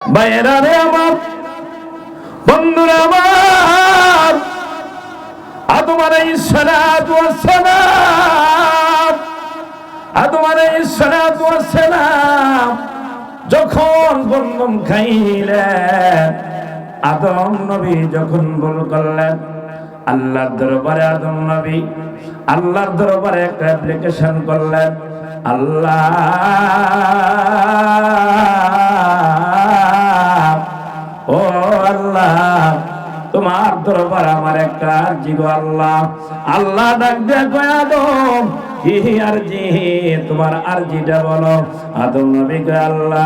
ভাইয়েরা রে আমার, বন্ধুরা আমার, আদম আলাইহিস সালাতু ওয়াস সালাম, আদম আলাইহিস সালাতু ওয়াস সালাম যখন বন্ধন খাইলেন, আদম নবী যখন ভুল করলেন, আল্লাহর দরবারে আদম নবী আল্লাহর দরবারে একটা অ্যাপ্লিকেশন করলেন, আল্লাহ ও আল্লাহ, তোমার দরবার আমার একটা আরজি গো আল্লাহ। আল্লাহ ডাক দিয়ে কয়, আদম কি আরজি, তোমার আরজিটা বলো। আদম নবী কয়, আল্লাহ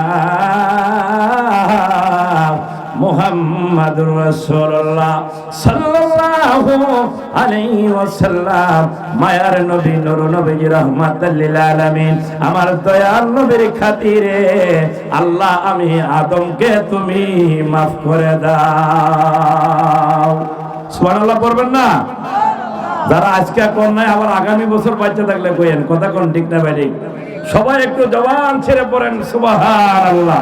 মুহাম্মাদুর রাসূলুল্লাহ সাল্লাল্লাহু আলাইহি ওয়াসাল্লাম, মায়ার নবী, নূর নবী, রাহমাতাল লিল আলামিন, আমার দয়াল নবীর খাতিরে আল্লাহ আমি আদমকে তুমি মাফ করে দাও। সুবহানাল্লাহ পড়বেন না? যারা আজকে কোন নাই, আবার আগামী বছর বাচ্চা থাকলে কইেন, কথা কোন ঠিক না ভাই? সবাই একটু জবান ছেড়ে পড়েন সুবহানাল্লাহ।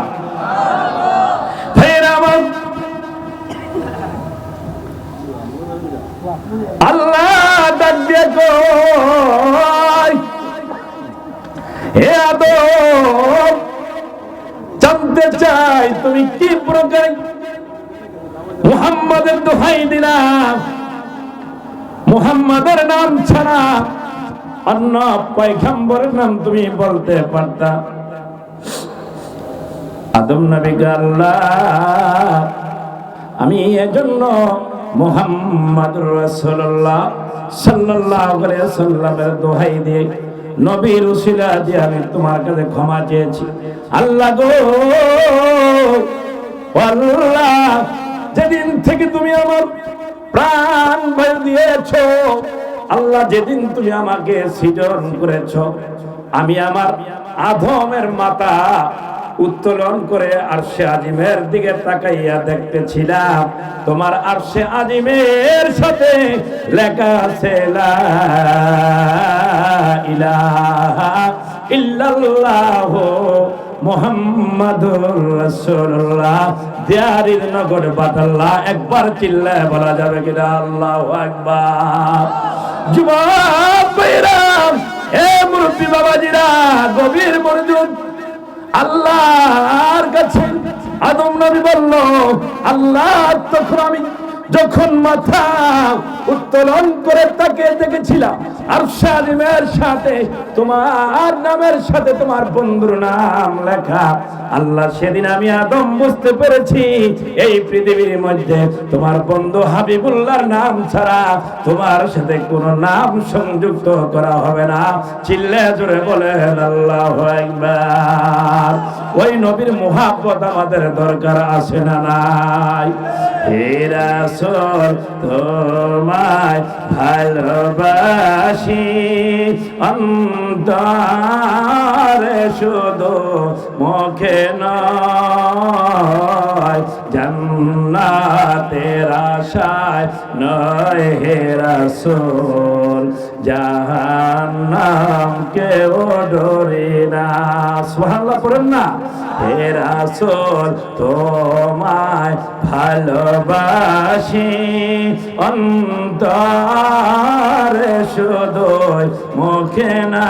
আল্লাহ ডাক দিয়ে কয়, হে আদম, জানতে চাই তুমি কি প্রকার মুহাম্মাদের দোহাই দিলাম, মুহাম্মাদের নাম ছাড়া অন্য পয়গম্বরের নাম তুমি বলতে পারতা? আদম নবী কে, আল্লাহ আমি এজন্য মুহাম্মাদুর রাসূলুল্লাহ সাল্লাল্লাহু আলাইহি ওয়াসাল্লামের দোহাই দিয়ে, নবীর উসিলা দিয়ে আমি তোমার কাছে ক্ষমা চেয়েছি। আল্লাহ গো, আল্লাহ যেদিন থেকে তুমি আমার প্রাণ ভয় দিয়েছো, আল্লাহ যেদিন তুমি আমাকে সৃজন করেছো, আমি আমার আদমের মাথা উত্তোলন করে আরশে আজিমের দিকে তাকাইয়া দেখতেছিলাম, তোমার আরশে আজিমের সাথে লেখা আছে লা ইলাহা ইল্লাল্লাহ মুহাম্মাদুর রাসূলুল্লাহ। দিয়ারির নগর বাতাল্লাহ, একবার চিল্লায় বলা যাবে কিনা আল্লাহু আকবার? যুবক ভাইরা, এ মুরব্বি বাবাজিরা, গভীর মনোযোগ। আল্লাহর কাছে আদম নবী বলল, আল্লাহ তখন আমি যখন মাথা উত্তোলন করে তাকে দেখেছিলাম আরশে আজিমের সাথে তোমার নামের সাথে তোমার বন্ধুর নাম লেখা, আল্লাহ সেদিন আমি আদম বুঝতে পেরেছি এই পৃথিবীর মধ্যে তোমার বন্ধু হাবিবুল্লাহর নাম ছাড়া তোমার সাথে কোনো নাম সংযুক্ত করা হবে না। চিল্লে জোরে বলেন আল্লাহু আকবার। ওই নবীর মুহাব্বত আমাদের দরকার আছে না নাই? হে রাসূল তোমায় ভালোবাসি অন্তরে, শুধু মুখে নয়, জান্নাতের আশায় নয় হে রাসূল, জাহান্নাম কেউ ডরি না। সুবহানাল্লাহ পড়েন না? হে রাসূল তোমায় ভালোবাসি অন্তরে, শুধু মুখে না,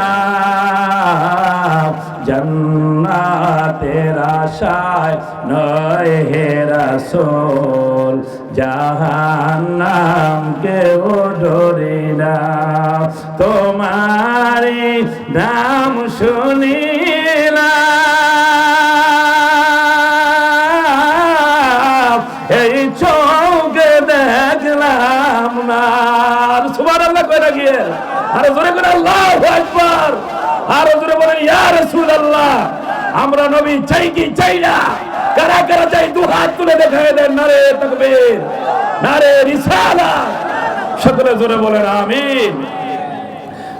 জান্নাতের আশায় নয় হে রাসূল, জাহান্নাম কেউ ডরি না। তোমারি নাম শুনিলাম, এই চোখে দেখলাম না। সুবহানাল্লাহ কইরা গিয়ে আরে জোরে করে আল্লাহু আকবার, আরো জোরে বলেন ইয়া রাসূলুল্লাহ। আমরা নবী চাই কি চাই না? কারা কারা চাই দু হাত তুলে দেখায় দেন, নারে তাকবীর, নারে রিসালাত। সকলে জোরে বলেন আমিন।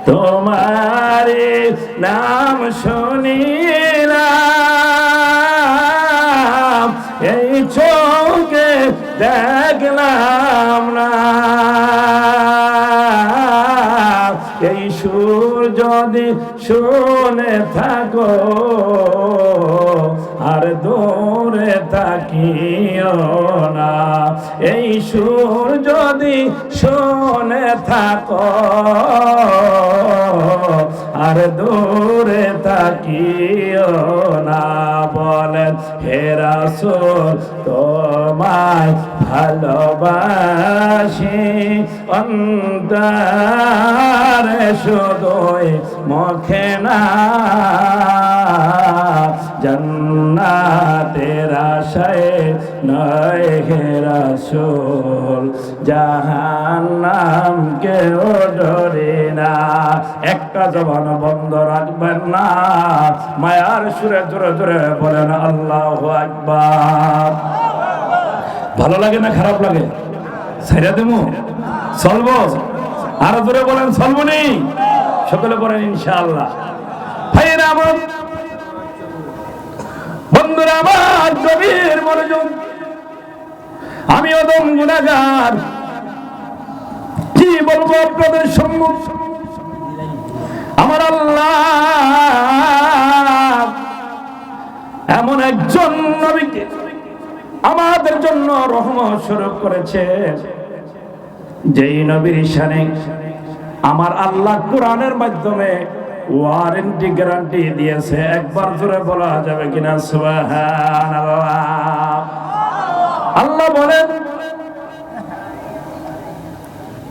তোমারি নাম শুনিলাম, এই চোখে দেখলাম না, এই সুর যদি শুনে থাকো আর দূরে থাকিও না। এই সুর যদি শুনে থাকো আর দূরে থাকিও না। বলেন হে রাসূল তোমায় ভালোবাসি অন্তরে শুধুই মুখে না। জান্নাতের আশায় নয় হে রাসূল জাহান্নাম কেউ ডরে না। একটা জবান বন্ধ রাখবেন না, মায়ার সুরে জোরে জোরে বলেন আল্লাহু আকবার। ভালো লাগে না খারাপ লাগে? ছাইরা দেবো? চলবো? আরো জোরে বলেন চলবো নি? সকলে বলেন ইনশাআল্লাহ। ভাইরা আমার, বন্ধুরা আমার, গভীর মনোযোগ। আমি অদম গুনাহগার, কি বলবো আপনাদের সম্মুখ। আমার আল্লাহ এমন একজন নবীকে আমাদের জন্য রহমত স্বরূপ করেছে, যেই নবীর শানে আমার আল্লাহ কোরআনের মাধ্যমে ওয়ারেন্টি গ্যারান্টি দিয়েছে। একবার জোরে বলা যাবে কিনা সুবহানাল্লাহ। আল্লাহ বলেন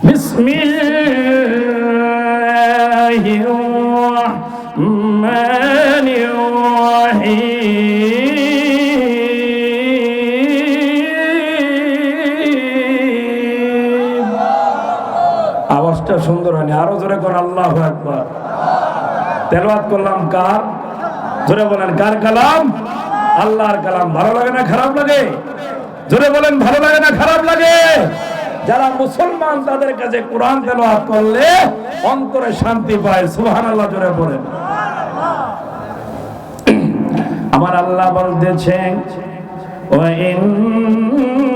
বিসমিল্লাহির রাহমানির রাহিম। আওয়াজটা সুন্দর হয়নি, আরো জোরে কোন আল্লাহু আকবার। তেলাওয়াত করলাম কার? জোরে বলেন কার কালাম? আল্লাহর কালাম। ভালো লাগে না খারাপ লাগে? জোরে বলেন ভালো লাগে না খারাপ লাগে? যারা মুসলমান তাদের কাছে কোরআন তেলাওয়াত করলে অন্তরে শান্তি পায়। সুবহানাল্লাহ জোরে বলেন। আমার আল্লাহ বলতেছেন ওয়া ইন্নাকা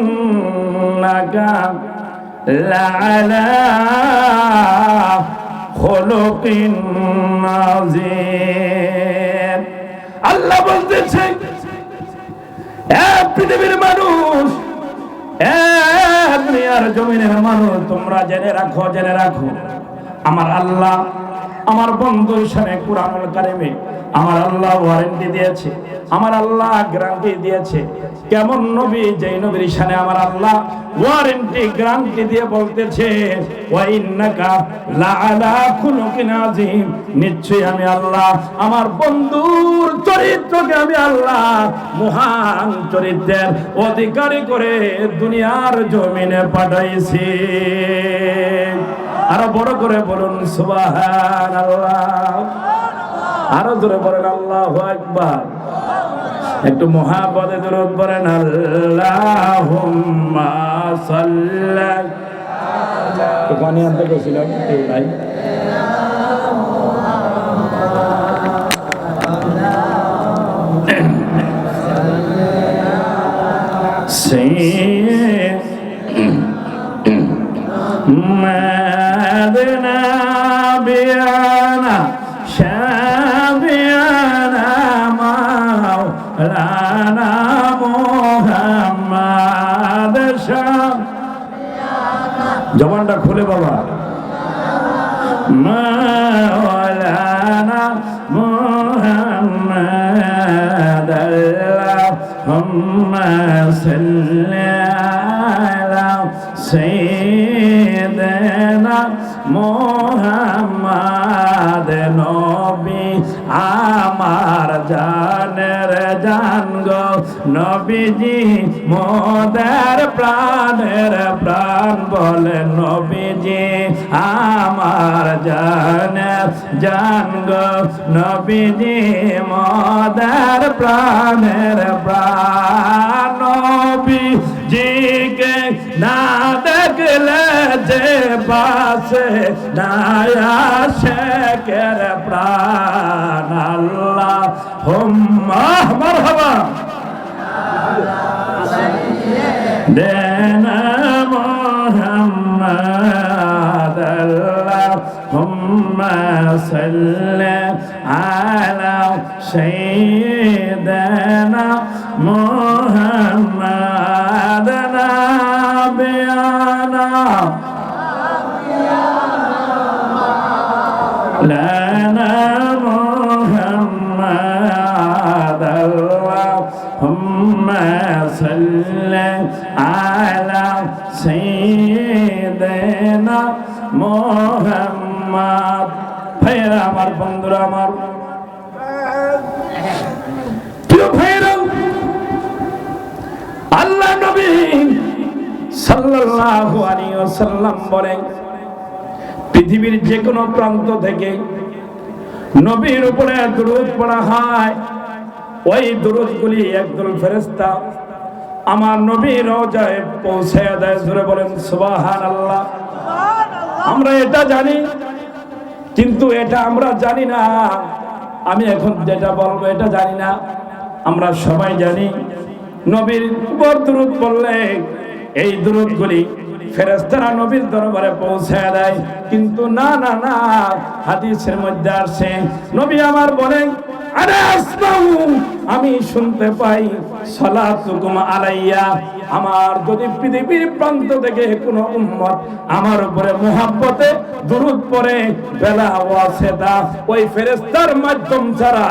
লাআলা খুলুকিন নাযীর। আল্লাহ বলতেছে পৃথিবীর মানুষ, দুনিয়ার জমিনের মানুষ, তোমরা জেনে রাখো, জেনে রাখো আমার আল্লাহ আমার বন্ধুর সামনে কুরআনুল কারীমে আমার আল্লাহ ওয়ারেন্টি দিয়েছে, আমার আল্লাহ গ্যারান্টি দিয়েছে। কেমন নবী? যেই নবীর সামনে আমার আল্লাহ ওয়ারেন্টি গ্যারান্টি দিয়ে বলতেছে ওয়া ইন্নাকা লাআলা খুলুকিন আযীম। নিশ্চয়ই আমি আল্লাহ আমার বন্ধুর চরিত্রকে আমি আল্লাহ মহান চরিত্রের অধিকারী করে দুনিয়ার জমিনে পাঠাইছি। আরো বড় করে বলুন সুবহানাল্লাহ। আরো জোরে বলেন আল্লাহু আকবার। একটু মুহাব্বতে দরুদ পড়েন আল্লাহুম্মা সাল্লি আলা। তো পানি আনতে গেছিলাম কেউ নাই। মাদনা বিয়ানা শাবিয়ানা মাওলানা মুহাম্মদ শাবিয়ানা। জবানটা খুলে বাবা। মাওলানা মুহাম্মদ আল্লাহুম্মা সাল্লি আলা সাইয়্যিদিনা মুহাম্মদ। নবী আমার জানের জান গো, নবীজি মোদের প্রাণের প্রাণ। বলে নবীজি আমার জানের জান গো, নবীজি মোদের প্রাণের প্রাণ। নবীজিকে না দেখলে যে পাশে না আসে কের প্রাণ। আল্লাহুম্মা মারহাবা দেনা মুহাম্মদ আল্লাহুম্মা সাল্লি আলা সাইয়্যিদিনা سيدنا محمد نبينا لنا محمد اللهم صل على سيدنا محمد ভাইরা আমার বন্ধুরা আমার প্রিয় ভাইরা আল্লাহ নবী সাল্লাল্লাহু আলাইহি ওয়াসাল্লাম বলেন পৃথিবীর যে কোনো প্রান্ত থেকে নবীর উপরে দরুদ পড়া হয় ওই দরুদগুলি একদল ফেরেশতা আমার নবীর রওজায় পৌঁছে দেয়। জোরে বলেন সুবহানাল্লাহ। আমরা এটা জানি, কিন্তু এটা আমরা জানি না। আমি এখন যেটা বলবো এটা জানি না, আমরা সবাই জানি নবীর উপর দরুদ পড়লে এই দরুদগুলি ফেরেশতারা নবীর দরবারে পৌঁছে দেয়। কিন্তু না না না, হাদিসের মধ্যে আসে নবী আমার বলেন আরে আসমাউ, আমি শুনতে পাই সালাতুকুম আলাইয়া, আমার যদি পৃথিবীর প্রান্ত থেকে কোনো উম্মত আমার উপরে মুহাব্বতে দুরূদ পড়ে বেলা ওয়াসিতা ওই ফেরেশতার মাধ্যম ছাড়া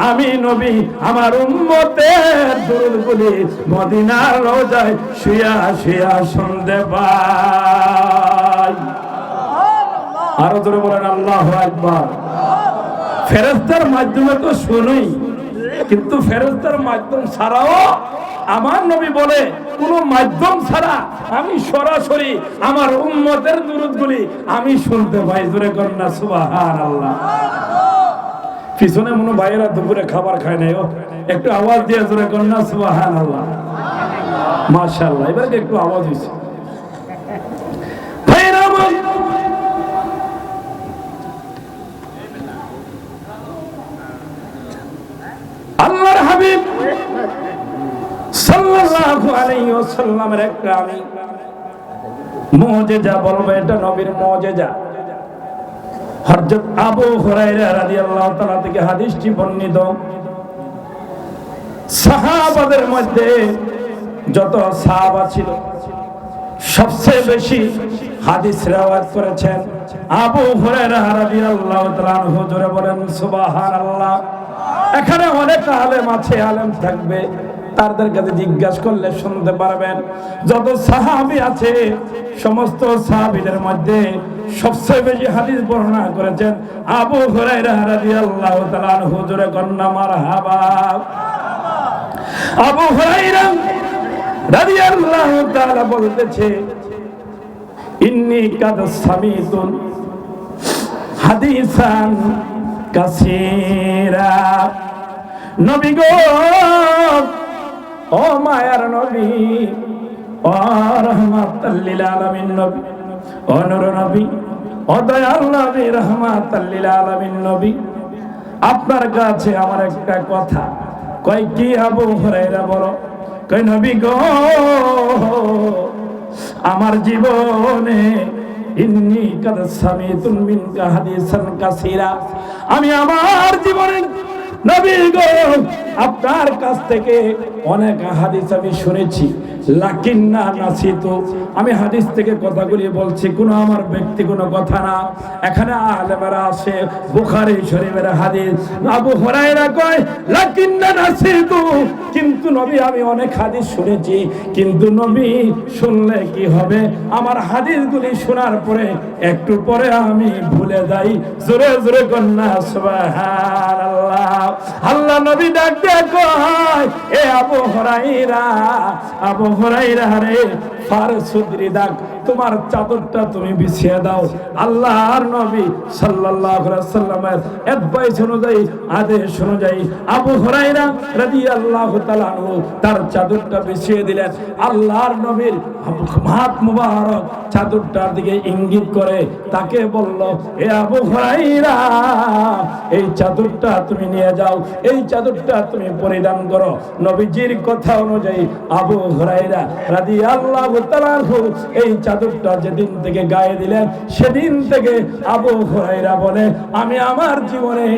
আমি নবী আমার উম্মতের দুরূদগুলি মদিনার রওজায় শুয়া শুয়া শুনতে পাই। আরো জোরে বলেন আল্লাহু আকবার। ফেরেশতার মাধ্যমে তো শুনি, কিন্তু ফেরেশতার মাধ্যম ছাড়াও আমার নবী বলে কোন মাধ্যম ছাড়া আমি সরাসরি আমার উম্মতের দুরূদগুলি আমি শুনতে পাই। জোরে করেন না সুবহানাল্লাহ। পিছনে মনে ভাইয়েরা দুপুরে খাবার খায় নাই, একটু আওয়াজ দিয়ে জোরে করেন না সুবহানাল্লাহ। মাশাআল্লাহ, এবার একটু আওয়াজ হইছে ভাইয়েরা। আল্লাহর হাবিব সাল্লাল্লাহু আলাইহি ওয়াসাল্লামের একটা আমি মুজিজা বলবো, এটা নবীর মুজিজা। হযরত আবু হুরায়রা রাদিয়াল্লাহু তাআলা থেকে হাদিসটি বর্ণিত। সাহাবাদের মধ্যে যত সাহাবা ছিল সবচেয়ে বেশি হাদিস riwayat করেছেন আবু হুরায়রা রাদিয়াল্লাহু তাআলা আনহু। জোরে বলেন সুবহানাল্লাহ। এখানে অনেক আলেম আছে, আলেম থাকবে, তাদের কাছে জিজ্ঞাসা করলে শুনতে পারবেন। যত সাহাবী আছে সমস্ত সাহাবীদের মধ্যে সবচেয়ে বেশি হাদিস বর্ণনা করেছেন আবু হুরায়রা রাদিয়াল্লাহু তাআলা আনহু। জোরে কন্না মারহাবা। আবু হুরায়রা রাদিয়াল্লাহু তাআলা বলতেছে ইন্নী কাদ সামিতু হাদিসান কাসীরা। নবী গো, ও মায়ার নবী, ও রাহমাতাল লিল আলামিন নবী, ও নূর নবী, ও দয়াল নবী, রাহমাতাল লিল আলামিন নবী, আপনার কাছে আমার একটা কথা। কয় কি আবু হুরায়রা বলো। কয় নবী গো, আমার জীবনে ইন্নী কাদ সামিতু মিনকা হাদিসান কাসীরা, আমি আমার জীবনে নবী গো আপনার কাছ থেকে অনেক হাদিস আমি শুনেছি, লাকিন্না নাসিতু, আমি হাদিস থেকে কথাগুলি বলছি, কোনো আমার ব্যক্তি কোনো কথা না। এখানে আলেমেরা আছে, বুখারী শরীফের হাদিস। আবু হুরায়রা কয় লাকিন্না নাসিতু, কিন্তু নবী আমি অনেক হাদিস শুনেছি, কিন্তু নবী শুনলে কি হবে, আমার হাদিসগুলি শোনার পরে একটু পরে আমি ভুলে যাই। জোরে জোরে কন্যা সুবহানাল্লাহ। আল্লাহ নবী ডাক দিয়ে কয় এ আবু হুরায়রা, আবু হুরায়রা রে, ফারসুদ্রি দাগ, তোমার চাদরটা তুমি বিছিয়ে দাও। আল্লাহর নবী সাল্লাল্লাহু আলাইহি ওয়াসাল্লামের অ্যাডভাইস অনুযায়ী, আদেশ অনুযায়ী আবু হুরায়রা রাদিয়াল্লাহু তাআলা আনহু তার চাদরটা বিছিয়ে দিলেন। আল্লাহর নবীর হাত মুবারক চাদরটার দিকে ইঙ্গিত করে তাকে বলল এ আবু হুরায়রা, এই চাদরটা তুমি নিয়ে যাও, এই চাদরটা তুমি পরিধান করো। নবীজির কথা অনুযায়ী আবু হুরায়রা রাদিয়াল্লাহু তাআলা এই চাদরটা যেদিন থেকে গায়ে দিলেন, সেদিন থেকে আবু হুরায়রা বলে, আমি আমার জীবনে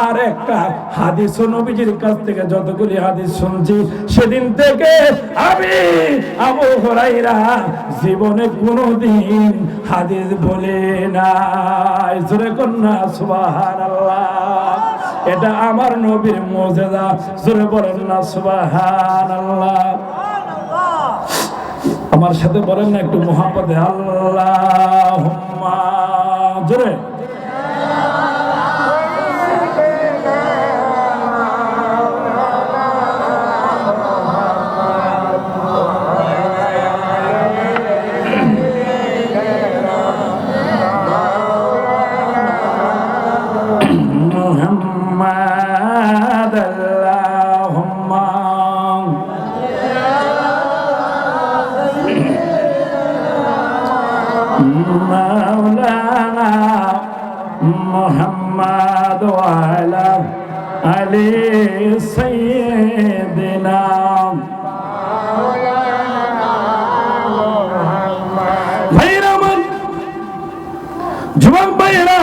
আর একটা হাদিস নবীজির কাছ থেকে যতগুলি হাদিস শুনছি, সেদিন থেকে আমি আবু হুরায়রা জীবনে কোনোদিন হাদিস বলে নাই। জোরে কন্যা সুবহানাল্লাহ। এটা আমার নবীর মুজিজা। জোরে বলেন না সুবহানাল্লাহ। আমার সাথে বলেন না একটু মুহাব্বতে আল্লাহুম্মা। জোরে মুহাম্মাদ আল্লাহুম্মা মাওলানা মুহাম্মাদ ওয়া আলা আলি সাইয়্যিদিনা ভাইরামান যুবক ভাইরা,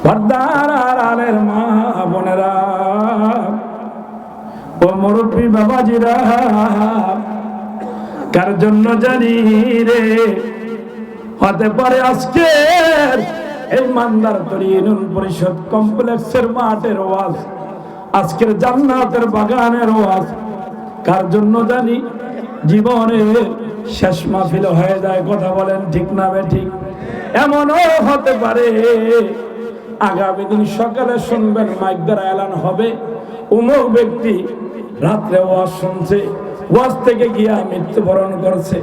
পর্দার আড়ালের মা বোনেরা, ও মুরব্বী বাবাজিরা, কার জন্য জানি রে হতে পারে আজকের এই মান্দারতলী ইউনিয়ন পরিষদ কমপ্লেক্সের মাঠের ওয়াজ, আজকের জান্নাতের বাগানের ওয়াজ কার জন্য জানি জীবনের শেষ মাহফিল হয়ে যায়। কথা বলেন ঠিক না বেঠিক? এমনও হতে পারে আগামী দিন সকালে শুনবেন মাইক দ্বারা এলান হবে, অমুক ব্যক্তি রাত্রে ওয়াজ শুনছে, ওয়াজ থেকে গিয়া মৃত্যুবরণ করছে।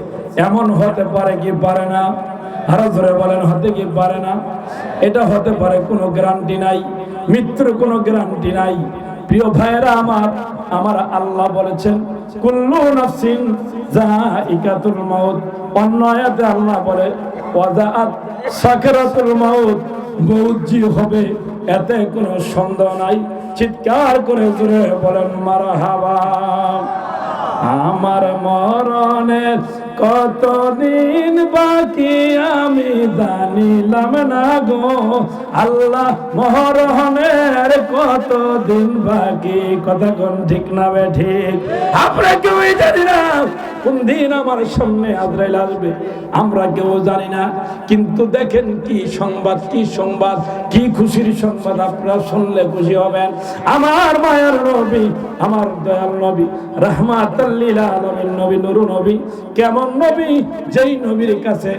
এমন হতে পারে কি পারে না? আরো জোরে বলেন, হতে কি পারে না? এটা হতে পারে, কোনো গ্যারান্টি নাই, মৃত্যুর কোনো গ্যারান্টি নাই। প্রিয় ভাইয়েরা আমার, আমার আল্লাহ বলেছেন কুল্লু নাফসিন যায়িকাতুল মাউত। অন্য আয়াতে আল্লাহ বলে ওয়াজাআত সাকরাতুল মাউত, মউত জি হবে, এতে কোনো সন্দেহ নাই। চিৎকার করে জোরে বলেন মারহাবা। আমার মরণের কতদিন বাকি আমি জানিলাম না গো আল্লাহ, মরণের কতদিন বাকি। কথা কোন ঠিক না বেঠিক? আমরা কেউই জানি না কোন দিন আমার সামনে আজরাইল আসবে, আমরা কেউ জানি না। কিন্তু দেখেন কি সংবাদ, কি সংবাদ, কি খুশির সংবাদ। আপনারা শুনলে খুশি হবেন। আমার মায়ের নবী, আমার দয়াল নবী, রাহমাতাল লিল আলামিন নবী, নুরু নবী, কেমন নবী, যেই নবীর কাছে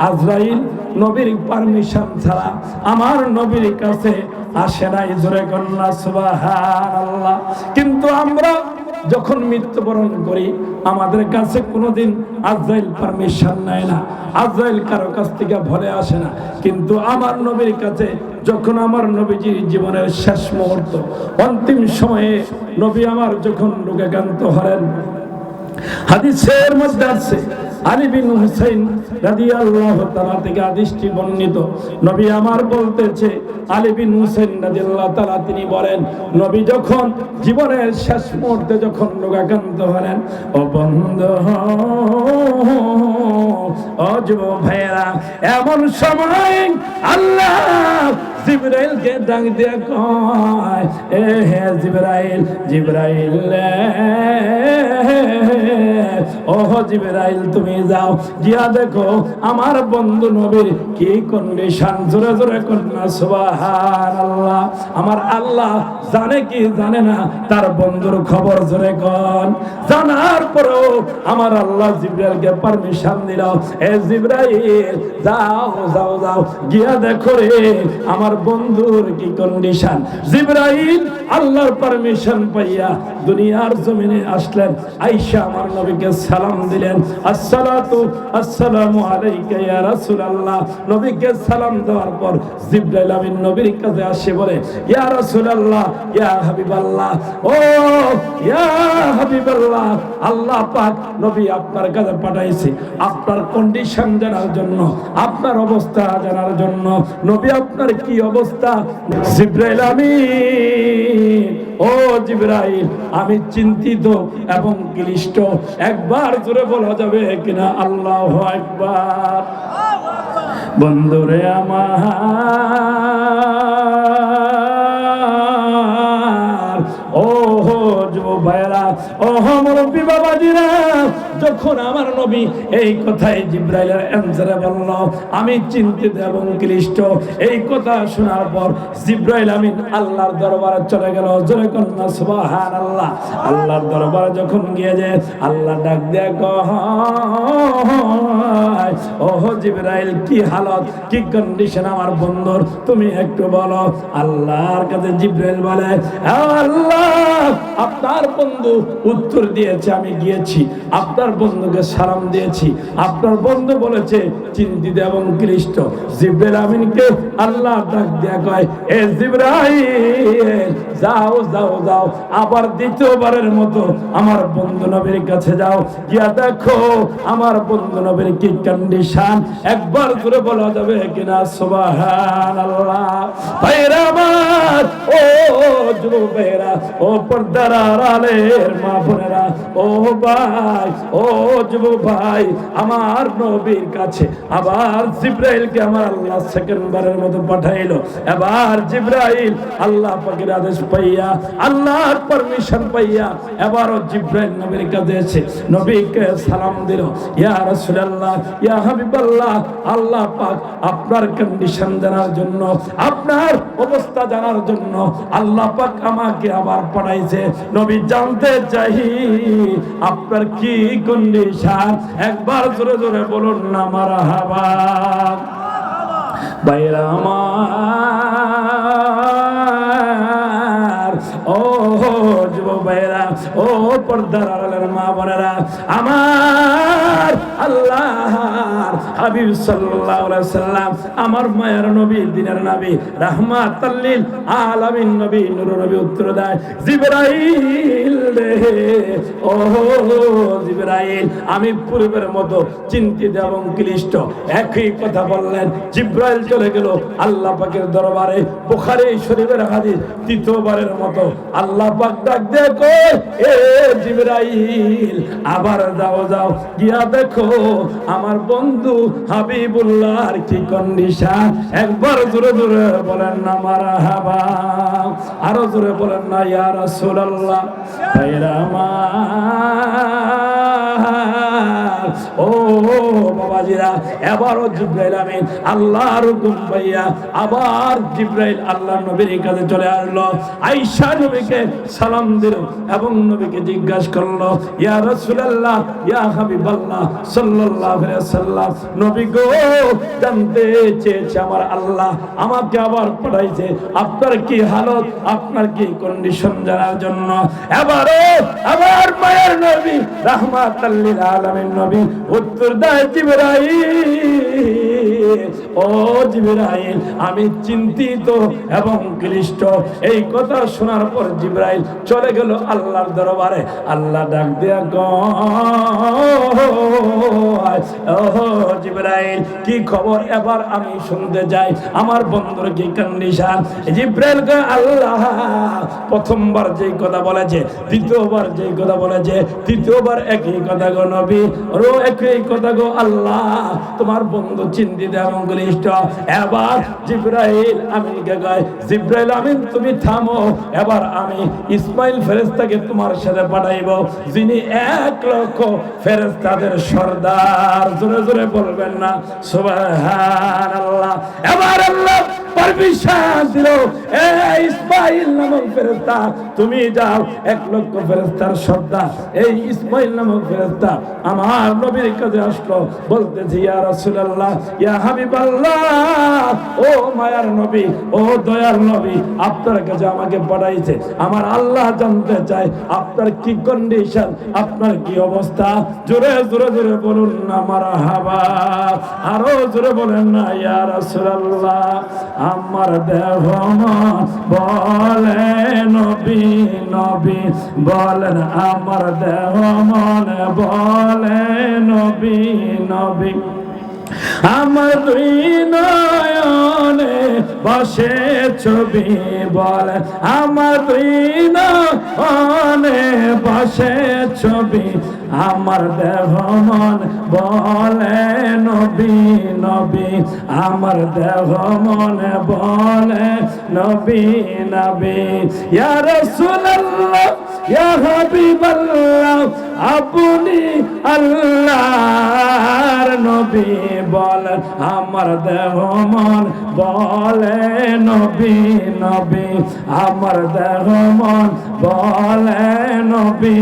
আজরাইল নবীর পারমিশন ছাড়া আমার নবীর কাছে আসে নাই। জোরে কন্যা সুবহানাল্লাহ। কিন্তু আমরা যখন মৃত্যুবরণ করি, আমাদের কাছে কোনোদিন আজরাইল পারমিশন নেয় না, আজরাইল কারো কাছ থেকে ভরে আসে না। কিন্তু আমার নবীর কাছে যখন আমার নবীজির জীবনের শেষ মুহূর্ত, অন্তিম সময়ে নবী আমার যখন রোগাক্রান্ত হলেন, হাদিসের মধ্যে আছে আলী বিন হুসাইন রাদিয়াল্লাহু তাআলা থেকে হাদিসটি বর্ণিত। নবী আমার বলতেছে, আলী বিন হুসাইন রাদিয়াল্লাহু তাআলা তিনি বলেন, নবী যখন জীবনের শেষ মুহূর্তে যখন রোগাক্রান্ত হলেন, ও বন্ধু, ও যুবক ভাইয়েরা, এমন সময় আল্লাহ জিবরাইলকে ডাক দিয়ে কয়, এ হে জিবরাইল, জিবরাইল, ও জিবরাইল তুমি যাও, গিয়া দেখো আমার বন্ধু নবীর কি কন্ডিশন। জোরে জোরে কন্যা সুবহানাল্লাহ। আমার আল্লাহ জানে কি জানে না তার বন্ধুর খবর? জোরে কোন। জানার পরেও আমার আল্লাহ জিবরাইলকে পারমিশন দিল, এ জিবরাইল যাও যাও যাও, গিয়া দেখো রে আমার বন্ধুর কি কন্ডিশন। জিবরাইল আল্লাহর পারমিশন পাইয়া দুনিয়ার জমিনে আসলেন, আয়েশা আমার নবীকে সালাম দিলেন, আসসালাতু আসসালামু আলাইকা ইয়া রাসূলুল্লাহ। নবীকে সালাম দেওয়ার পর জিবরাইল আমিন নবীর কাছে আসে বলে, ইয়া রাসূলুল্লাহ, ইয়া হাবিবাল্লাহ, ও ইয়া হাবিবাল্লাহ, আল্লাহ পাক নবী আপনার কাছে পাঠাইছে আপনার কন্ডিশন জানার জন্য, আপনার অবস্থা জানার জন্য। নবী আপনার কি অবস্থা? জিবরাইল আমিন ও জিবরাইল আমি চিন্তিত এবং ক্লিষ্ট। একবার জোরে বলা যাবে কিনা আল্লাহু আকবার। বন্ধুরে আমার, ও যুবক ভাইরা, ও মুরব্বী বাবাজিরা, যখন আমার নবী এই কথাই জিবরাইলের অ্যানসারে বলল আমি চিন্তিত এবং ক্লিষ্ট, এই কথা শোনার পর জিবরাইল আমিন আল্লাহর দরবারে চলে গেল। জোরে কন্যা সুবহানাল্লাহ। আল্লাহর দরবারে যখন গিয়ে যে আল্লাহ ডাক দিয়ে কয়, ও জিবরাইল কি হালত, কি কন্ডিশন আমার বন্ধুর, তুমি একটু বলো। আল্লাহর কাছে জিবরাইল বলে, আল্লাহ আপনার বন্ধু উত্তর দিয়েছে, আমি গিয়েছি আপনার বন্ধুকে সালাম দিয়েছি, আপনার বন্ধু বলেছে চিন্তিত এবং ক্লিষ্ট। জিবরাইল আমিনকে আল্লাহ ডাক দিয়া কয়, এ জিবরাইল যাও যাও যাও, আবার দ্বিতীয়বারের মতো আমার বন্ধু নবীর কাছে যাও, গিয়া দেখো আমার বন্ধু নবীর কি কন্ডিশন। একবার জোরে বলা যাবে কিনা সুবহানাল্লাহ। ভাইরা আমার, ও যুবক ভাইরা, ও পর্দার আড়ালের মা বোনেরা, ও ভাই, ও যুবক ভাই, আমার নবীর কাছে আবার জিবরাইলকে আমার আল্লাহ সেকেন্ডবারের মতো পাঠাইলো। এবার জিবরাইল আল্লাহ পাকের আদেশ পাইয়া, আল্লাহর পারমিশন পাইয়া এবারও জিবরাইল নবীর কাছে এসে নবীকে সালাম দিল, ইয়া রাসূলুল্লাহ, ইয়া হাবিবাল্লাহ, আল্লাহ পাক আপনার কন্ডিশন জানার জন্য, আপনার অবস্থা জানার জন্য আল্লাহ পাক আমাকে আবার পাঠাইছে। নবী জানতে চাই আপনার কি কন্ডিশন, একবার জোরে জোরে বলুন না মারহাবা। ভাইরা আমার, ও যুবক ভাইরা, ও পর্দার আড়ালের মা বোনেরা, আমার আল্লাহর হাবিব সাল্লাল্লাহু আলাইহি সাল্লাম, আমার মায়ের নবী, দিনের নবী, রাহমাতাল লিল আলামিন নবী, নূরের নবী উত্তর দেয়, জিবরাইল রে, ও জিবরাইল আমি পূর্বের মতো চিন্তিত এবং ক্লিষ্ট। একই কথা বললেন। জিবরাইল চলে গেল আল্লাহ পাকের দরবারে। বুখারী শরীফের হাদিস, তৃতীয়বারের মতো আল্লাহ পাক ডাক দিয়ে কয়, এ জিবরাইল আবার যাও যাও, গিয়া দেখো আমার বন্ধু হাবিবুল্লাহর কি কন্ডিশন। একবার জোরে জোরে বলেন না মারহাবা, আরো জোরে বলেন না ইয়া রাসূলুল্লাহ। ভাইরা আমার, ও বাবাজিরা, এবারও জিবরাইল আমিন আল্লাহর হুকুম পাইয়া আবার জিবরাইল আল্লাহ নবীর কাছে চলে আসলো। আয়েশা নবীকে সালাম দিল এবং নবীকে জিজ্ঞাসা করলো, ইয়া রাসূলুল্লাহ, ইয়া হাবিবাল্লাহ সাল্লাল্লাহু আলাইহি ওয়াসাল্লাম, নবী গো জানতে চেয়েছে আমার আল্লাহ আমাকে আবার পাঠাইছে আপনার কি হালত, আপনার কি কন্ডিশন জানার জন্য। এবারও আমার মায়ের নবী, রাহমাতাল লিল আলামিন নবী উত্তর দেয়, জিবরাইল, ও জিবরাইল আমি চিন্তিত এবং ক্লিষ্ট। এই কথা শোনার পর জিবরাইল চলে গেল আল্লাহর দরবারে। আল্লাহ ডাক দিয়া কয়, ও জিবরাইল কি খবর, এবার আমি শুনতে যাই আমার বন্ধুর কি কন্ডিশন। জিবরাইল কয়, আল্লাহ প্রথমবার যেই কথা বলেছে, দ্বিতীয়বার যেই কথা বলেছে, তৃতীয়বার একই কথা গো নবী, ও একই কথা গো আল্লাহ, তোমার বন্ধু চিন্তিত এবং ক্লিষ্ট। এবার জিবরাইল আমিনকে কয়, জিবরাইল আমিন তুমি থামো, এবার আমি ইসমাইল ফেরেশতাকে তোমার সাথে পাঠাইব, যিনি 1,00,000 ফেরেশতাদের সর্দার। জোরে জোরে বলবেন না সুবহানাল্লাহ। এবার আল্লাহ পারমিশন দিল, এই ইসমাইল নামক ফেরেশতা তুমি যাও, 1,00,000 ফেরেশতার সর্দার এই ইসমাইল নামক ফেরেশতা আমার নবীর কাছে আসলো, বলতেছি, ইয়া রাসূলুল্লাহ, ইয়া হাবিবাল্লাহ, ও মায়ার নবী, ও দয়ার নবী, আপনার কাছে আমাকে পাঠাইছে। আমার আল্লাহ জানতে চায় আপনার কি কন্ডিশন, আপনার কি অবস্থা। জোরে জোরে জোরে বলুন না মারহাবা, আরো জোরে বলেন না ইয়া রাসূলুল্লাহ। আমার দেহ বলে নবী নবী বলেন, আমার দেহ মনে বলে নবী নবী, আমার দুই নয়নে বসে ছবি বলে, আমার দুই নয়নে বসে ছবি, আমার দেহ মন বলে নবী নবী, আমার দেহ মন বলে নবী নবী। ইয়া রাসূলুল্লাহ ইয়া হাবিবাল্লাহ, আপনি আল্লাহর নবী বলেন, আমার দেহ মন বলে নবী নবী, আমার দেহ মন বলে নবী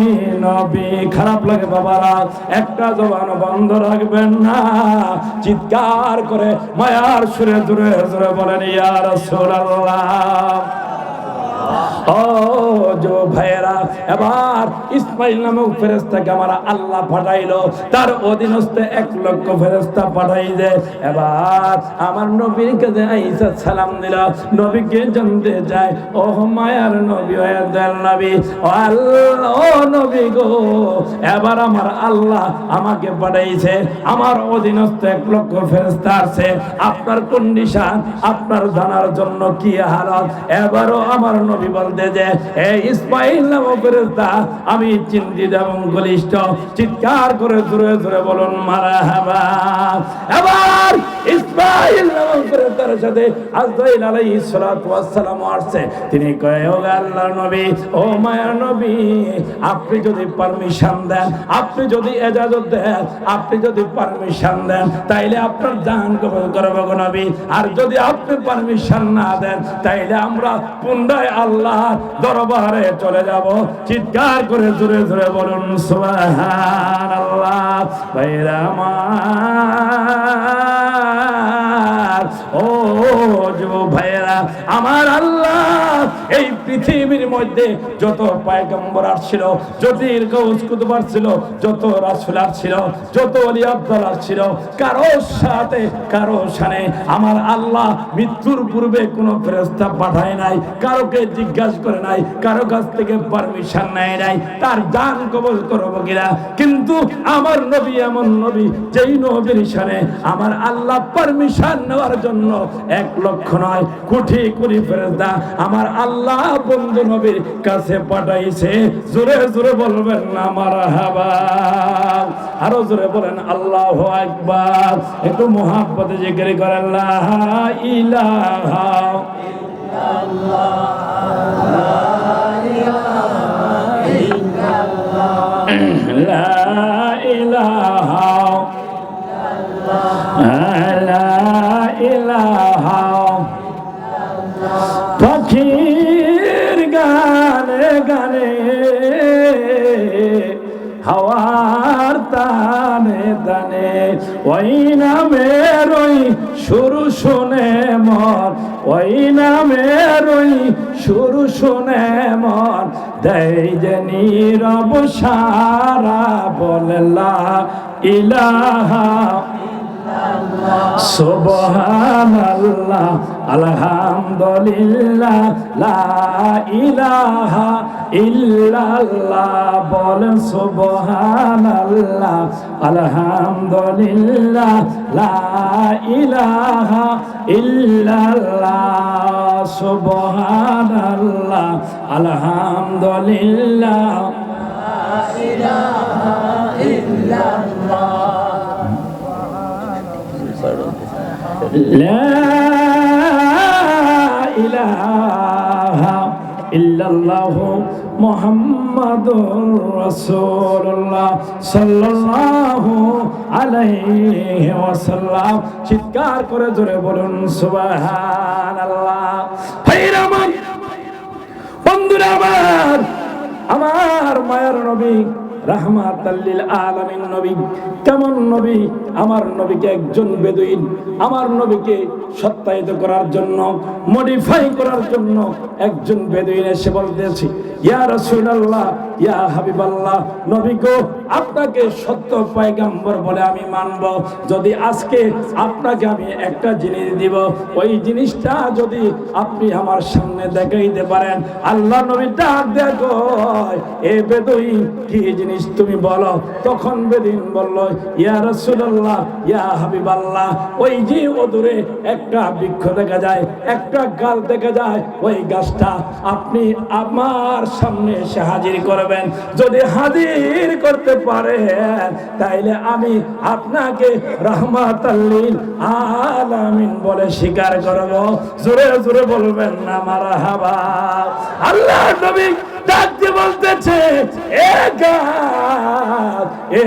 নবী। খারাপ লাগে বাবারা, একটা জবান বন্ধ রাখবেন না, চিৎকার করে মায়ার সুরে জোরে জোরে বলেন ইয়া রাসূলুল্লাহ। ও যো ভাইয়েরা, এবার ইসমাইল নামক ফেরেশতাকে আমার আল্লাহ পাঠাইলো, তার অধীনস্থে 1,00,000 ফেরেশতা পাঠাইছে। এবার আমার নবীকে যে ঈসা সালাম দিল, নবীকে জানতে যায়, ও মায়ার নবী, ও দয়াল নবী, ও আল্লাহ, ও নবী গো, এবার আমার আল্লাহ আমাকে পাঠাইছে, আমার অধীনস্থ 1,00,000 ফেরেশতা আছে, আপনার কন্ডিশন আপনার জানার জন্য কি হালত। এবারও আমার নবী বলতে যে এই ইসমাইল নামক ফেরেশতা আমি চিন্তিত এবং বলিষ্ঠ, চিৎকার করে জোরে জোরে বলুন মারহাবা। এবার ইসমাইল নামক ফেরেশতার সাথে আজরাইল আলাইহিস সালাতু ওয়াস সালাম আসছে। তিনি কয়, ও আল্লাহর নবী, ও মায়ার নবী, আপনি যদি পারমিশন দেন, আপনি যদি ইজাজত দেন, আপনি যদি পারমিশন দেন, তাইলে আপনার জান কবুল করব গো নবী, আর যদি আপনি পারমিশন না দেন, তাইলে আমরা পুনরায় আল্লাহ দরবারে চলে যাব। চিৎকার করে জোরে জোরে বলুন সুবহানাল্লাহ। ভাইরা আমার, ও যুব ভাইরা আমার, আল্লাহ এই পৃথিবীর মধ্যে যত পয়গম্বর আসছিল, যত গাউস কুতুব আসছিল, যত রাসূল আসছিল, যত ওলি আব্দুল আসছিল, কারো সাথে কারো সানে আমার আল্লাহ মৃত্যুর পূর্বে কোনো ফেরেশতা পাঠায় নাই, কারোকে জিজ্ঞাসা করে নাই, কারো কাছ থেকে পারমিশন নেয় নাই তার জান কবুল করব কিনা। কিন্তু আমার নবী এমন নবী, যেই নবীর সানে আমার আল্লাহ পারমিশন নেওয়ার জন্য 1,00,000 নয়, কোটি কোটি ফেরেশতা আমার আল্লাহ বন্ধু নবীর কাছে পাঠাইছে। জোরে জোরে বলবেন না মারহাবা, আরো জোরে বলেন আল্লাহু আকবার। একটু মুহাব্বতে জিকির করেন লা ইলাহা ইল্লাল্লাহ, লা ইলাহা ইল্লাল্লাহ, লা ইলাহা ইল্লাল্লাহ, লা ইলাহা ইল্লাল্লাহ। পাখির গানে গানে, হাওয়ার তানে তানে, ওই নামের ওই সুর শুনে মন, ওই নামের ওই সুর শুনে মন, দেয় যে নীরব সারা, বলে লা ইলাহা সুবহানাল্লাহ, আলহামদুলিল্লাহ, লা ইলাহা ইল্লাল্লাহ, বলেন সুবহানাল্লাহ, আলহামদুলিল্লাহ, লা ইলাহা ইল্লাল্লাহ, সুবহানাল্লাহ, আলহামদুলিল্লাহ, লা ইলাহা ইল্লাল্লাহ, লা ইলাহা ইল্লাল্লাহু মুহাম্মাদুর রাসূলুল্লাহ সাল্লাল্লাহু আলাইহি ওয়াসাল্লাম। চিৎকার করে জোরে বলুন সুবহানাল্লাহ। ভাইরা আমার, বন্ধুরা আমার, আমার মায়ের নবী রাহমাতাল লিল আলামিন নবী কেমন নবী? আমার নবীকে একজন বেদুইন আমার নবীকে সত্যায়িত করার জন্য, মডিফাই করার জন্য একজন বেদুইন এসে বলতেছে, ইয়া রাসূলুল্লাহ, ইয়া হাবিবাল্লাহ, নবী গো, আপনাকে সত্য পয়গম্বর বলে আমি মানব যদি আজকে আপনাকে আমি একটা জিনিস দিব, ওই জিনিসটা যদি আপনি আমার সামনে দেখাইতে পারেন। আল্লাহ নবী ডাক দেখো, এ বেদুইন কি জিনিস তুমি বলো। তখন বেদুইন বলল, ইয়া রাসূলুল্লাহ, ইয়া হাবিবাল্লাহ, ওই যে ওদূরে একটা বৃক্ষ দেখা যায়, একটা গাছ দেখা যায়, ওই গাছটা আপনি আমার সামনে এসে হাজির করবেন। যদি হাজির করতে পারেন তাইলে আমি আপনাকে রাহমাতাল লিল আলামিন বলে স্বীকার করব। জোরে জোরে বলবেন না মারহাবা। আল্লাহ নবী ডাক দিয়ে বলতেছে, এ গাছ, এ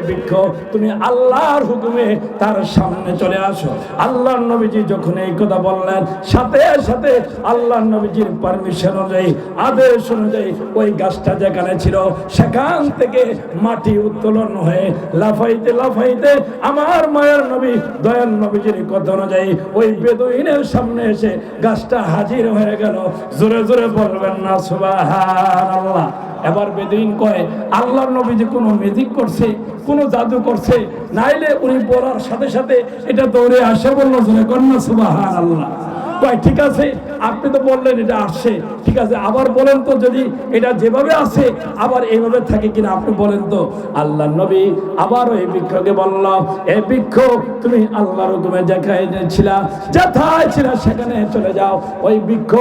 বৃক্ষ, তুমি আল্লাহর হুকুমে তার সামনে চলে আসো। আল্লাহর নবীজি যখন এই কথা বললেন, সাথে সাথে আল্লাহর নবীজির পারমিশন অনুযায়ী, আদেশ অনুযায়ী ওই গাছটা যেখানে ছিল সেখান থেকে মাটি উত্তোলন হয়ে লাফাইতে লাফাইতে আমার মায়ের নবী দয়াল নবীজির কথা অনুযায়ী ওই বেদুইনের সামনে এসে গাছটা হাজির হয়ে গেল। জোরে জোরে বলবেন না সুবহানাল্লাহ। এবার বেদুইন কয়, আল্লাহর নবী যে কোনো ম্যাজিক করছে, কোনো জাদু করছে, নাইলে উনি বলার সাথে সাথে এটা দৌড়ে আসে বলল। জোরে কন্যা সুবহানাল্লাহ। কয় ঠিক আছে, আপনি তো বললেন এটা আসছে, ঠিক আছে, আবার বলেন তো যদি এটা যেভাবে আছে আবার এইভাবে থাকে কিনা আপনি বলেন তো। আল্লাহর নবী আবার ওই বৃক্ষকে বলল, এই বৃক্ষ, তুমি আল্লাহর হুকুমে দেখাইছিলা, যেথায় ছিল সেখানে চলে যাও। ওই বৃক্ষ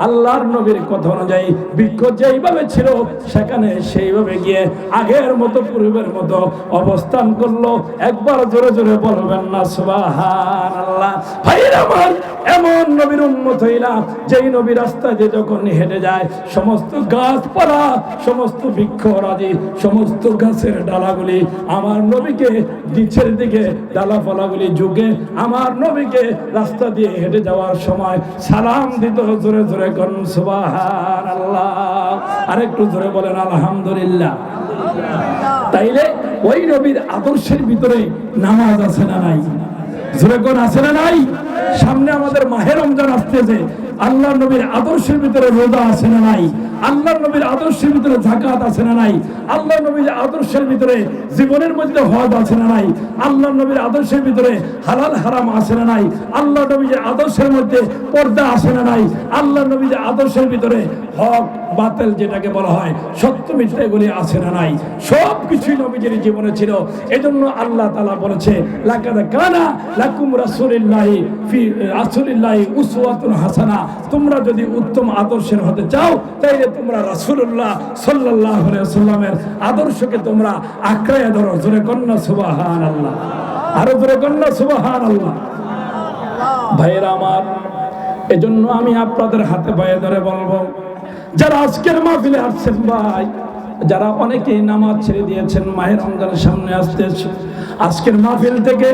আল্লাহর নবীর কথা অনুযায়ী বৃক্ষ যেইভাবে ছিল সেখানে সেইভাবে গিয়ে আগের মতো পূর্বের মতো অবস্থান করলো। একবার জোরে জোরে বলবেন না সুবহানাল্লাহ। ভাইরা আমার, এমন নবীর উম্মত হইলাম যেই নবী রাস্তা দিয়ে যখন হেঁটে যায় সমস্ত গাছপালা, সমস্ত বৃক্ষরাজি, সমস্ত গাছের ডালাগুলি আমার নবীকে নিচের দিকে ডালাপালাগুলি ঝুঁকে আমার নবীকে রাস্তা দিয়ে হেঁটে যাওয়ার সময় সালাম দিত। জোরে জোরে কোন সুবহানাল্লাহ। আরেকটু জোরে বলেন আলহামদুলিল্লাহ। তাইলে ওই নবীর আদর্শের ভিতরে নামাজ আছে না নাই? জোরে কোন আছে না নাই? সামনে আমাদের মাহে রমজান আসতেছে, আল্লাহর নবীর আদর্শের ভিতরে রোজা আছে না নাই? আল্লাহর নবীর আদর্শের ভিতরে যাকাত আছে না নাই? আল্লাহর নবীর আদর্শের ভিতরে জীবনের মধ্যে হজ আছে না নাই? আল্লাহর নবীর আদর্শের ভিতরে হালাল হারাম আছে না নাই? আল্লাহর নবীর আদর্শের মধ্যে পর্দা আছে না নাই? আল্লাহর নবীর আদর্শের ভিতরে হক বাতিল যেটাকে বলা হয়, সত্য মিথ্যা এগুলি আছে না নাই? সব কিছুই নবীজির জীবনে ছিল। এজন্য আল্লাহ তাআলা বলেছে, লাকাদ কানা লাকুম রাসূলুল্লাহি ফি রাসূলিল্লাহি উসওয়াতুন হাসানা। তোমরা যদি উত্তম আদর্শের হতে চাও তাইলে তোমরা রাসূলুল্লাহ সাল্লাল্লাহু আলাইহি ওয়াসাল্লামের আদর্শকে তোমরা আঁকড়ে ধরো। জোরে কন্না সুবহানাল্লাহ। আরো জোরে কন্না সুবহানাল্লাহ। ভাইরা আমার, এজন্য আমি আপনাদের হাতে পায়ে ধরে বলবো, যারা আজকের মাহফিলে আসছেন ভাই, যারা অনেকেই নামাজ ছেড়ে দিয়েছেন, মাহে রমজানের সামনে আসতেছে, আজকের মাহফিল থেকে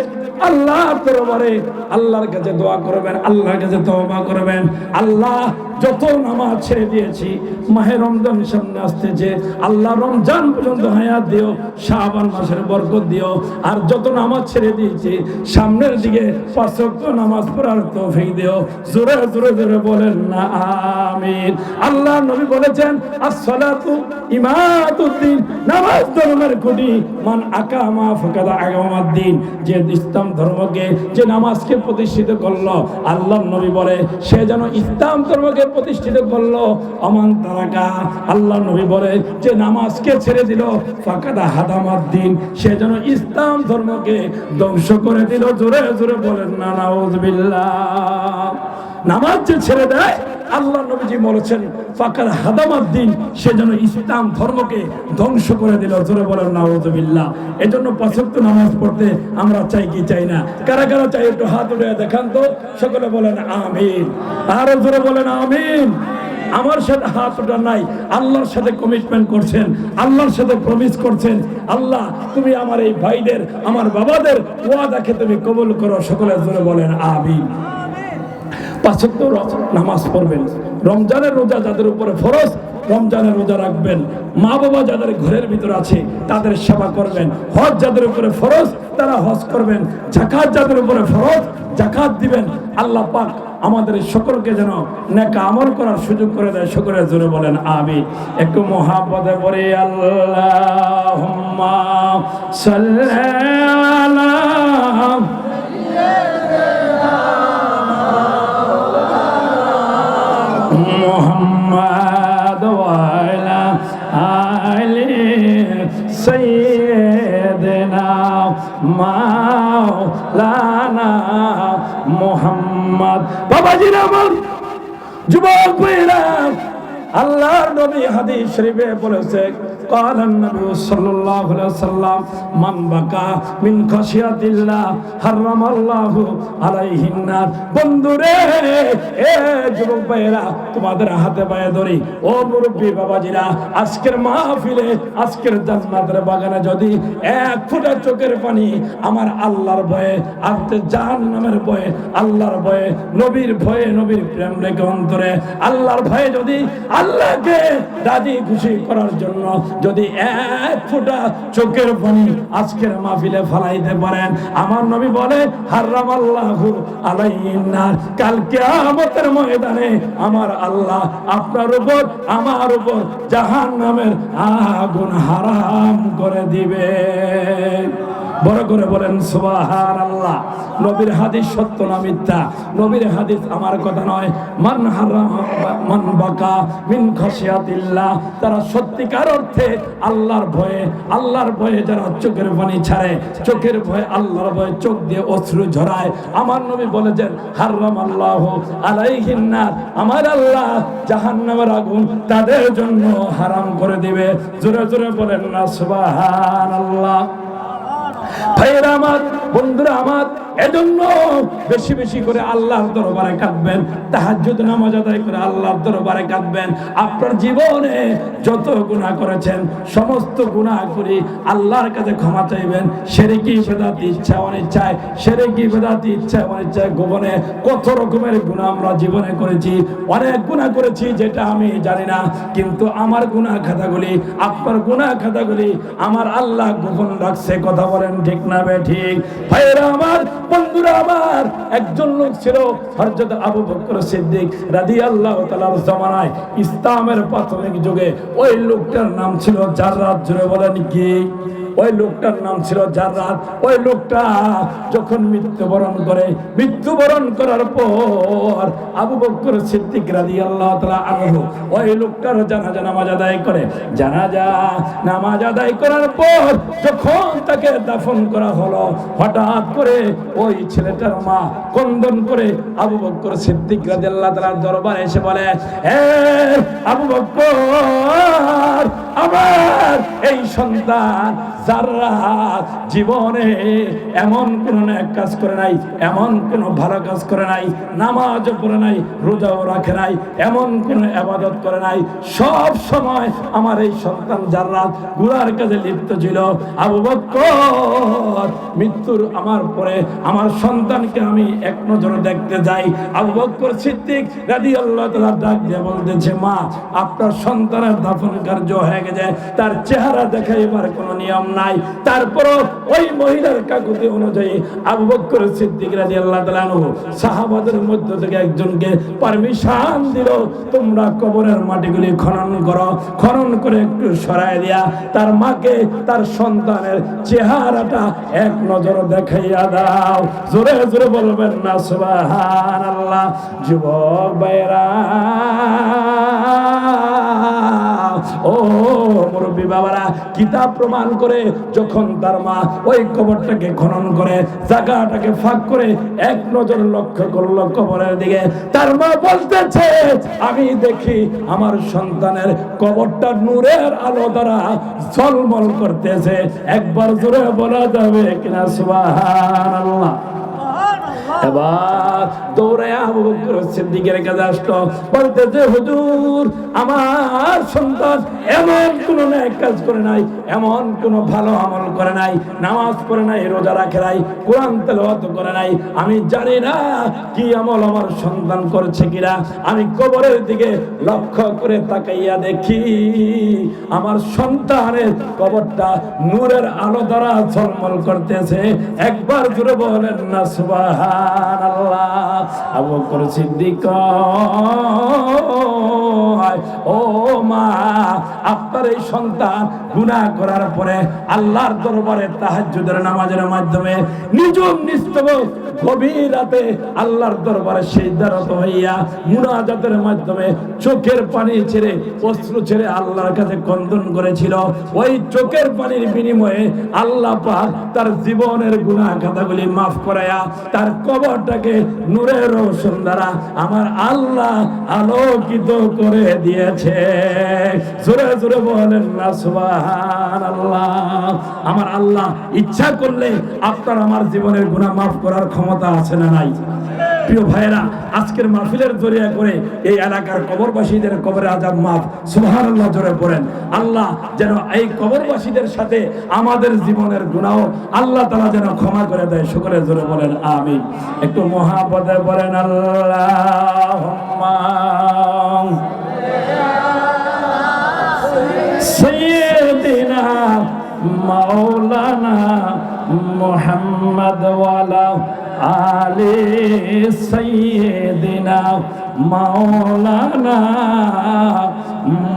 আল্লাহর দরবারে আল্লাহর কাছে দোয়া করবেন, আল্লাহর কাছে তওবা করবেন। আল্লাহ, যত নামাজ ছেড়ে দিয়েছি, মাহে রমজান সামনে আসতেছে, আল্লাহ রমজান পর্যন্ত হায়াত দিও, শাবান মাসের বরকত দিও। আর যত নামাজ ছেড়ে দিয়েছি সামনের দিকে 5 ওয়াক্ত নামাজ পড়ার তৌফিক দিও। জোরে জোরে জোরে বলেন না আমিন। আল্লাহ নবী বলেছেন, as-সালাতু ইমাতুদ্দিন, নামাজ ধর্মের খুঁটি, মান আকামা ফাকাদ আকামাদ্দিন। যে ইসলাম ধর্মকে, যে নামাজকে প্রতিষ্ঠিত করলো, আল্লাহর নবী বলে সে যেন ইসলাম ধর্মকে প্রতিষ্ঠিত করলো। অমান তারাকা, আল্লাহর নবী বলে যে নামাজকে ছেড়ে দিল, ফাকাদ হাদামাদ্দিন, সে যেন ইসলাম ধর্মকে ধ্বংস করে দিল। জোরে জোরে বলেন না নাউযুবিল্লাহ। নামাজ যে ছেড়ে দেয়, আল্লাহ নবীজি বলেছেন ফাকাদ হাদামাদ্দিন, সে যেন ইসলাম ধর্মকে ধ্বংস করে দিল। জোরে বলেন নাউযুবিল্লাহ। এজন্য 5 ওয়াক্ত নামাজ পড়তে আমরা চাই কি চাই না? কারা কারা চাই একটু হাত উঠে দেখান তো, সকলে বলেন আমিন। আরো জোরে বলেন আমিন। আমার সাথে হাত ওঠা নাই, আল্লাহর সাথে কমিটমেন্ট করছেন, আল্লাহর সাথে প্রমিস করছেন, আল্লাহ তুমি আমার এই ভাইদের, আমার বাবাদের ওয়াদাকে তুমি কবুল করো। সকলে জোরে বলেন আমিন। 5 ওয়াক্ত নামাজ পড়বেন। রমজানের রোজা যাদের উপরে ফরজ, রমজানের রোজা রাখবেন। মা বাবা যাদের ঘরের ভিতর আছে তাদের সেবা করবেন, হজ যাদের উপরে ফরজ তারা হজ করবেন, যাকাত যাদের উপরে ফরজ যাকাত দিবেন। আল্লাহ পাক আমাদের সকলকে যেন নেক আমল করার সুযোগ করে দেয়। সকলে জোরে বলেন আমিন। একটু মুহাব্বতে পড়ি আল্লাহুম্মা সাল্লি আলা মুহাম্মাদ ওয়া আলা আলি সাইয়্যিদিনা মাওলানা মুহাম্মদ। বাবাজির আমার, যুবক ভাইরা, আল্লাহর নবী হাদিস শরীফে বলেছে, قال النبي صلى الله عليه وسلم من بكى من خشية الله حرم الله عليه النار। বন্ধুরে, এ যুবক ভাইরা, তোমাদের হাতে পায়ে ধরি, ও মুরব্বী বাবাজিরা, আজকের মাহফিলে, আজকের জান্নাতের বাগানে যদি এক ফোঁটা চোখের পানি আমার আল্লাহর ভয়ে, আর জাহান্নামের ভয়ে, আল্লাহর ভয়ে, নবীর ভয়ে, নবীর প্রেম রেখে অন্তরে আল্লাহর ভয়ে যদি আল্লাহকে রাজি খুশি করার জন্য যদি এক ফোঁটা চোখের পানি আজকের মাহফিলে ফলাইতে পারেন, আমার নবী বলে হারামাল্লাহু আলাইহিন নার, কাল কিয়ামতের ময়দানে আমার আল্লাহ আপনার উপর, আমার উপর জাহান্নামের আগুন হারাম করে দিবে। বড় করে বলেন সুবহানাল্লাহ। নবীর হাদিস সত্য না মিথ্যা? নবীর হাদিস আমার কথা নয়। মান বাকা মিন খাশিয়াতিল্লাহ, তারা সত্যিকার অর্থে আল্লাহর ভয়ে, আল্লাহর ভয়ে যারা চোখের পানি ছাড়ে, চোখের ভয়ে, আল্লাহর ভয়ে চোখ দিয়ে অশ্রু ঝরায়, আমার নবী বলেছেন হারামাল্লাহু আলাইহিন নার, আমার আল্লাহ জাহান্নামের আগুন তাদের জন্য হারাম করে দিবে। জোরে জোরে বলেন না সুবহানাল্লাহ। ভাইরা আমার, বন্ধুরা আমার, এজন্য বেশি বেশি করে আল্লাহর দরবারে কাঁদবেন, তাহাজ্জুদ নামাজ আদায় করে আল্লাহর দরবারে কাঁদবেন। আপনার জীবনে যত গুনাহ করেছেন সমস্ত গুনাহ করে আল্লাহর কাছে ক্ষমা চাইবেন। শিরকি বিদআতি, ইচ্ছা অনিচ্ছায়, শিরকি বিদআতি, ইচ্ছা অনিচ্ছায়, গোপনে কত রকমের গুনাহ আমরা জীবনে করেছি। অনেক গুনাহ করেছি যেটা আমি জানি না, কিন্তু আমার গুনাহ খাতাগুলি, আপনার গুনাহ খাতাগুলি আমার আল্লাহ গোপন রাখছে। কথা বলেন ঠিক না বেঠিক? ভাইরা আমার, বন্ধুরা আমার, একজন লোক ছিল হযরত আবু বকর সিদ্দিক রাদিয়াল্লাহু তাআলার জামানায়, ইসলামের প্রাথমিক যুগে। ওই লোকটার নাম ছিল জাররাদ। জোরে বলেন কি? ওই লোকটার নাম ছিল জাররাদ। ওই লোকটা যখন মৃত্যুবরণ করার পর আবু বকর সিদ্দিক রাদিয়াল্লাহু তাআলা আনহু ওই লোকটার জানাজা নামাজ আদায় করে। জানাজা নামাজ আদায় করার পর যখন তাকে দাফন করা হলো, হঠাৎ করে ওই ছেলেটার মা ক্রন্দন করে আবু বকর সিদ্দিক রাদিয়াল্লাহু তাআলার দরবারে এসে বলে, হে আবু বকর, আমার এই সন্তান জাররাদ জীবনে এমন কোন নেক কাজ করে নাই, এমন কোন ভালো কাজ করে নাই, নামাজও পড়ে নাই, রোজাও রাখে নাই, এমন কোন ইবাদত করে নাই। সব সময় আমার এই সন্তান জাররাদ গুনার কাজে লিপ্ত ছিল। আবু বকর, মৃত্যুর আমার পরে আমার সন্তানকে আমি এক নজরে দেখতে যাই। আবু বকর সিদ্দিক রাদিয়াল্লাহু তাআলা ডাক দিয়ে বলতেছে, মা, আপনার সন্তানের দাফন কার্য হয়ে গেছে, তার চেহারা দেখাইবার কোনো নিয়ম নাই। তারপরও ওই মহিলার কাকুতি অনুযায়ী আবু বকর সিদ্দিক রাদিয়াল্লাহু তাআলা আনহু সাহাবাদের মধ্য থেকে একজনকে পারমিশন দিল, তোমরা কবরের মাটিগুলি খনন করো, খনন করে একটু সরায় দিয়া তার মাকে, তার সন্তানের চেহারাটা এক নজর দেখাইয়া দাও। জোরে জোরে বলবেন না সুবহানাল্লাহ। যুবক ভাইরা, ও মুরব্বী বাবারা, কিতাব প্রমাণ করে যখন তার মা ওই কবরটাকে খনন করে, জায়গাটাকে ফাঁক করে এক নজর লক্ষ্য করলো কবরের দিকে, তার মা বলতেছে, আমি দেখি আমার সন্তানের কবরটা নূরের আলো দ্বারা ঝলমল করতেছে। একবার জোরে বলা যাবে কিনা সুবহানাল্লাহ? এবার দৌড়ায় আবু বকর সিদ্দিকের কাছে আসলো, বলতেছে হুজুর আমার সন্তান এমন কোন নেক কাজ করে নাই, এমন কোন ভালো আমল করে নাই, নামাজ পড়ে নাই, রোজা রাখে নাই, কোরআন তেলাওয়াত করে নাই, আমি জানি না কি আমল আমার সন্তান করছে কিনা। আমি কবরের দিকে লক্ষ্য করে তাকাইয়া দেখি আমার সন্তানের কবরটা নূরের আলো দ্বারা ঝলমল করতেছে। একবার জোরে বলেন না সুবহানাল্লাহ। আবু বকর সিদ্দিক ও মা, আপনার এই সন্তান গুনাহ করার পরে আল্লাহর দরবারে তাহাজ্জুদের নামাজের মাধ্যমে নিজম নিস্তব গভীর রাতে আল্লাহর দরবারে সিজদারত হইয়া মুনাজাতের মাধ্যমে চোখের পানি ছেড়ে অশ্রু ছেড়ে আল্লাহর কাছে ক্রন্দন করেছিল। ওই চোখের পানির বিনিময়ে আল্লাহ পাক তার জীবনের গুনাহ খাতাগুলি মাফ করায়া তার কবরটাকে নূরের রোশন দ্বারা আমার আল্লাহ আলোকিত করে দিয়েছে। জোরে জোরে বলেন না সুবহানাল্লাহ। আমার আল্লাহ ইচ্ছা করলে আপনার আমার জীবনের গুনাহ মাফ করার ক্ষমতা আছে না নাই? প্রিয় ভাইরা, আজকের মাহফিলের জরিয়া করে এই এলাকার কবরবাসীদের কবরের আযাব মাফ, সুবহানাল্লাহ জোরে পড়েন। আল্লাহ যেন এই কবরবাসীদের সাথে আমাদের জীবনের গুনাহ আল্লাহ তাআলা যেন ক্ষমা করে দেয়, সকলে জোরে বলেন আমিন। একটু মহাব্বতে বলেন আল্লাহুম্মা সাইয়্যিদিনা মাওলানা মুহাম্মদ ওয়ালা আলি সাইয়্যিদিনা মাওলানা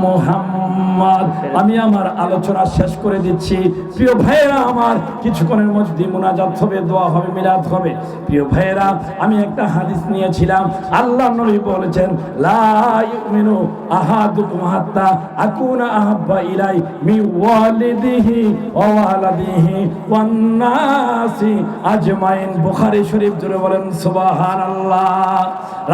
মুহাম্মদ। আমি আমার আলোচনা শেষ করে দিচ্ছি। প্রিয় ভাইয়েরা, আমার কিছুক্ষণের মধ্যে মুনাজাত হবে, দোয়া হবে, মিলাদ হবে। প্রিয় ভাইয়েরা, আমি একটা হাদিস নিয়েছিলাম। আল্লাহ নবী বলেছেন, লা ইউমিনু আহাদুকুম হাত্তা আকুনা আহাব্বা ইলাই মি ওয়ালিদিহি ওয়া ওয়ালাদিহি ওয়ান নাসি আজমাইন। বুখারী শরীফ, জোরে বলেন সুবহানাল্লাহ।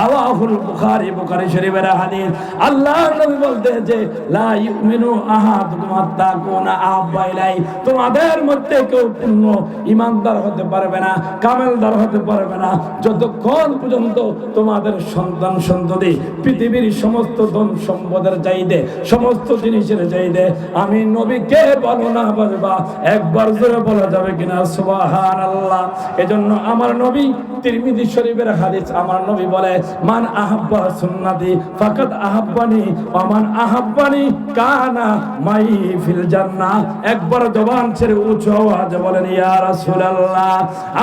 রাওয়াহুল বুখারী, বুখারী শরীফের হাদিস। আল্লাহ নবী বলতে যে লা ইউমিনু আহাদুকুম হাত্তা আকুনা আহাব্বা ইলাই, তোমাদের মধ্যে কেউ পূর্ণ ঈমানদার হতে পারবে না, কামেলদার হতে পারবে না যতক্ষণ পর্যন্ত তোমাদের সন্তান সন্ততি পৃথিবীর সমস্ত ধন সম্পদের চাইতে, সমস্ত জিনিসের চাইতে আমি নবীকে বলো না বলবা। একবার জোরে বলা যাবে কিনা সুবহানাল্লাহ। এজন্য আমার নবী, তিরমিজি শরীফের হাদিস, আমার নবী বলে, মান আহাব্বা সুন্নতি ফাকাদ আহাব্বানি ওয়া মান আহাব্বানি কানা মাই ফিল জান্নাহ। একবার জবান ছেড়ে উঁচু আওয়াজে বলেন ইয়া রাসূলুল্লাহ।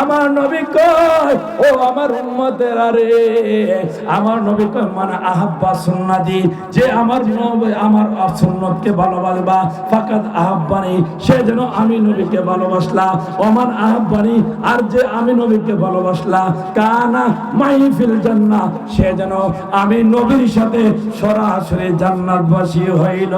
আমার নবী কয়, ও আমার উম্মতেরা রে, আমার নবী কয় মান আহাব্বা সুন্নতি, যে আমার নবী আমার সুন্নতকে ভালোবাসবা, ফাকাদ আহাব্বানি, সে যেন আমি নবীকে ভালোবাসলা, ওয়া মান আহাব্বানি, আর যে আমি নবীকে ভালোবাসলা, কানা মাই ফিল জান্নাহ, সে যেন আমি নবীর সাথে সরাসরি জান্নাতবাসী হইল।